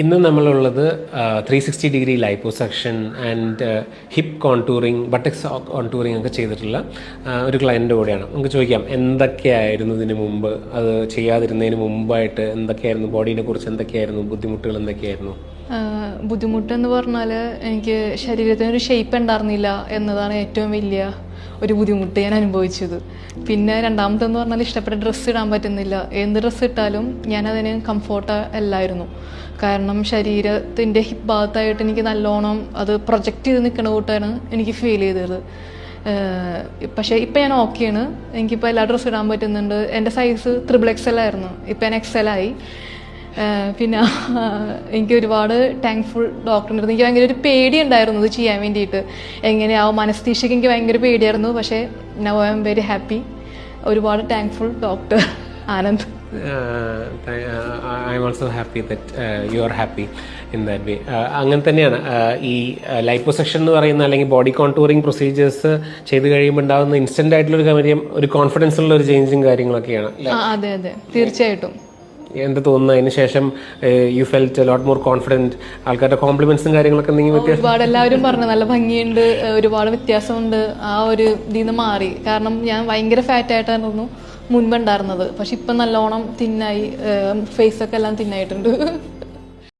ഇന്ന് നമ്മളുള്ളത് 360 liposuction and hip contouring, buttocks contouring ഒക്കെ ചെയ്തിട്ടുള്ള ഒരു ക്ലയൻറ്റിൻ്റെ കൂടെയാണ്. നമുക്ക് ചോദിക്കാം എന്തൊക്കെയായിരുന്നു ഇതിന് മുമ്പ്, അത് ചെയ്യാതിരുന്നതിന് മുമ്പായിട്ട് എന്തൊക്കെയായിരുന്നു, ബോഡീനെ കുറിച്ച് എന്തൊക്കെയായിരുന്നു ബുദ്ധിമുട്ടുകൾ, എന്തൊക്കെയായിരുന്നു? ബുദ്ധിമുട്ടെന്ന് പറഞ്ഞാൽ എനിക്ക് ശരീരത്തിനൊരു ഷേപ്പ് ഉണ്ടായിരുന്നില്ല എന്നതാണ് ഏറ്റവും വലിയ ഒരു ബുദ്ധിമുട്ട് ഞാൻ അനുഭവിച്ചത്. പിന്നെ രണ്ടാമത്തെന്ന് പറഞ്ഞാൽ ഇഷ്ടപ്പെട്ട ഡ്രസ്സ് ഇടാൻ പറ്റുന്നില്ല. എന്ത് ഡ്രസ്സ് ഇട്ടാലും ഞാനതിന് കംഫോർട്ട് അല്ലായിരുന്നു. കാരണം ശരീരത്തിൻ്റെ ഹിപ്പ് ഭാഗത്തായിട്ട് എനിക്ക് നല്ലോണം അത് പ്രൊജക്റ്റ് ചെയ്ത് നിൽക്കുന്ന കൂട്ടാണ് എനിക്ക് ഫീൽ ചെയ്തത്. പക്ഷേ ഇപ്പം ഞാൻ ഓക്കെയാണ്, എനിക്കിപ്പോൾ എല്ലാ ഡ്രസ്സ് ഇടാൻ പറ്റുന്നുണ്ട്. എൻ്റെ സൈസ് XXL ആയിരുന്നു, ഇപ്പം ഞാൻ XL ആയി. പിന്നെ എനിക്ക് ഒരുപാട് താങ്ക്ഫുൾ ഡോക്ടറിൻ്റെ അടുത്ത്. എനിക്ക് ഭയങ്കര ഒരു പേടിയുണ്ടായിരുന്നു ഇത് ചെയ്യാൻ വേണ്ടിയിട്ട്, എങ്ങനെയാവും അനസ്തീഷ്യക്ക് എനിക്ക് ഭയങ്കര പേടിയായിരുന്നു. പക്ഷേ now I'm very happy. ഒരുപാട് thankful doctor Anand. I'm also happy that you are happy in that way. അങ്ങനെ തന്നെയാണ് ഈ ലൈപ്പോസക്ഷൻ എന്ന് പറയുന്ന അല്ലെങ്കിൽ ബോഡി കോൺടൂറിങ് പ്രൊസീജിയേഴ്സ് ചെയ്ത് കഴിയുമ്പോൾ ഉണ്ടാകുന്ന ഇൻസ്റ്റന്റ് ആയിട്ടുള്ള ഒരു കാര്യം, ഒരു കോൺഫിഡൻസ് ഉള്ള ഒരു ചേഞ്ചും കാര്യങ്ങളൊക്കെയാണ്. അതെ അതെ, തീർച്ചയായിട്ടും. എന്ത് തോന്നുന്നു അതിന് ശേഷം? U felt lot more confident? ആൾക്കാരുടെ കോംപ്ലിമെന്റ്സും കാര്യങ്ങളൊക്കെ ഒരുപാട് എല്ലാവരും പറഞ്ഞു നല്ല ഭംഗിയുണ്ട്, ഒരുപാട് വ്യത്യാസമുണ്ട്. ആ ഒരു ഇതിൽ നിന്ന് മാറി. കാരണം ഞാൻ ഭയങ്കര ഫാറ്റ് ആയിട്ടായിരുന്നു മുൻപുണ്ടായിരുന്നത്. പക്ഷെ ഇപ്പം നല്ലോണം തിന്നായി, ഫേസൊക്കെ എല്ലാം തിന്നായിട്ടുണ്ട്.